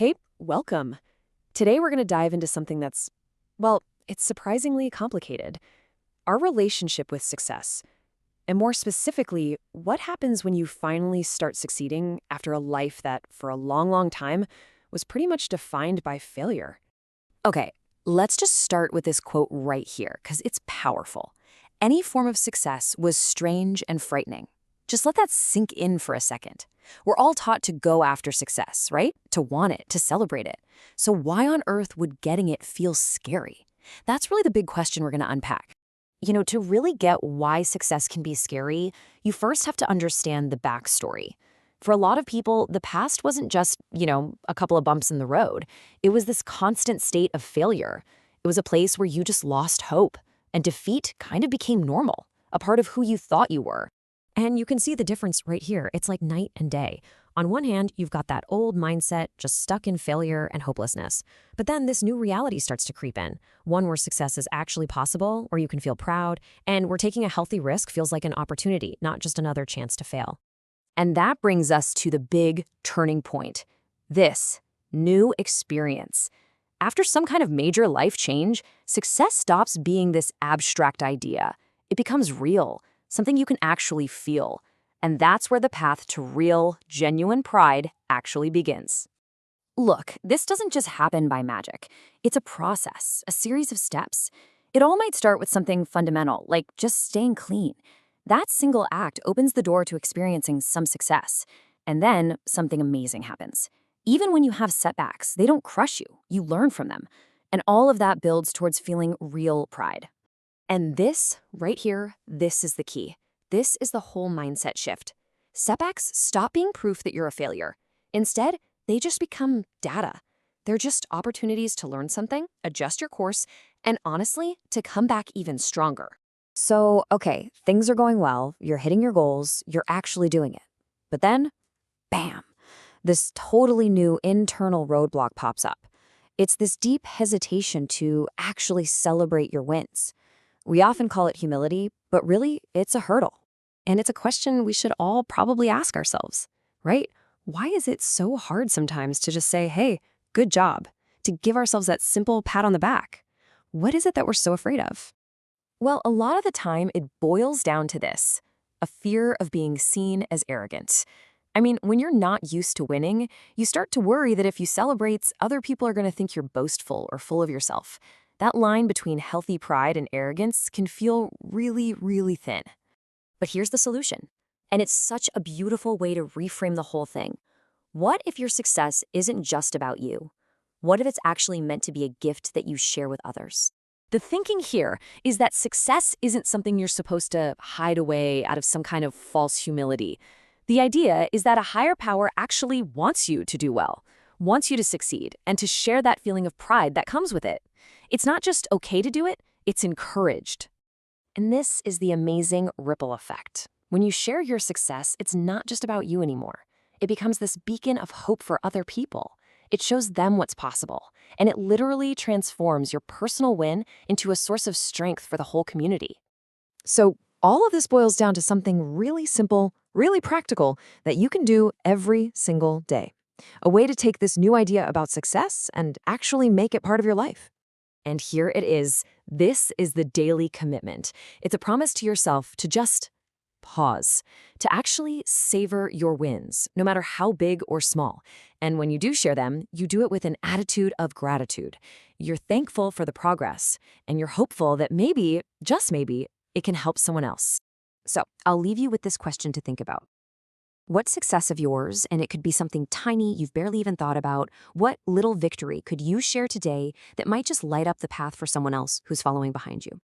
Hey, welcome. Today we're going to dive into something that's, well, it's surprisingly complicated. Our relationship with success. And more specifically, what happens when you finally start succeeding after a life that, for a long, long time, was pretty much defined by failure? Okay, let's just start with this quote right here, because it's powerful. Any form of success was strange and frightening. Just let that sink in for a second. We're all taught to go after success, right? To want it, to celebrate it. So why on earth would getting it feel scary? That's really the big question we're going to unpack. To really get why success can be scary, you first have to understand the backstory. For a lot of people, the past wasn't just, a couple of bumps in the road. It was this constant state of failure. It was a place where you just lost hope, and defeat kind of became normal, a part of who you thought you were. And you can see the difference right here. It's like night and day. On one hand, you've got that old mindset just stuck in failure and hopelessness. But then this new reality starts to creep in, one where success is actually possible, where you can feel proud, and where taking a healthy risk feels like an opportunity, not just another chance to fail. And that brings us to the big turning point. This new experience. After some kind of major life change, success stops being this abstract idea. It becomes real, something you can actually feel. And that's where the path to real, genuine pride actually begins. Look, this doesn't just happen by magic. It's a process, a series of steps. It all might start with something fundamental, like just staying clean. That single act opens the door to experiencing some success. And then something amazing happens. Even when you have setbacks, they don't crush you. You learn from them. And all of that builds towards feeling real pride. And this, right here, this is the key. This is the whole mindset shift. Setbacks stop being proof that you're a failure. Instead, they just become data. They're just opportunities to learn something, adjust your course, and honestly, to come back even stronger. So, okay, things are going well, you're hitting your goals, you're actually doing it. But then, bam, this totally new internal roadblock pops up. It's this deep hesitation to actually celebrate your wins. We often call it humility, but really, it's a hurdle. And it's a question we should all probably ask ourselves, right? Why is it so hard sometimes to just say, hey, good job, to give ourselves that simple pat on the back? What is it that we're so afraid of? Well, a lot of the time, it boils down to this, a fear of being seen as arrogant. I mean, when you're not used to winning, you start to worry that if you celebrate, other people are going to think you're boastful or full of yourself. That line between healthy pride and arrogance can feel really, really thin. But here's the solution. And it's such a beautiful way to reframe the whole thing. What if your success isn't just about you? What if it's actually meant to be a gift that you share with others? The thinking here is that success isn't something you're supposed to hide away out of some kind of false humility. The idea is that a higher power actually wants you to do well, wants you to succeed, and to share that feeling of pride that comes with it. It's not just okay to do it, it's encouraged. And this is the amazing ripple effect. When you share your success, it's not just about you anymore. It becomes this beacon of hope for other people. It shows them what's possible, and it literally transforms your personal win into a source of strength for the whole community. So all of this boils down to something really simple, really practical that you can do every single day. A way to take this new idea about success and actually make it part of your life. And here it is. This is the daily commitment. It's a promise to yourself to just pause, to actually savor your wins, no matter how big or small. And when you do share them, you do it with an attitude of gratitude. You're thankful for the progress, and you're hopeful that maybe, just maybe, it can help someone else. So I'll leave you with this question to think about. What success of yours, and it could be something tiny you've barely even thought about, what little victory could you share today that might just light up the path for someone else who's following behind you?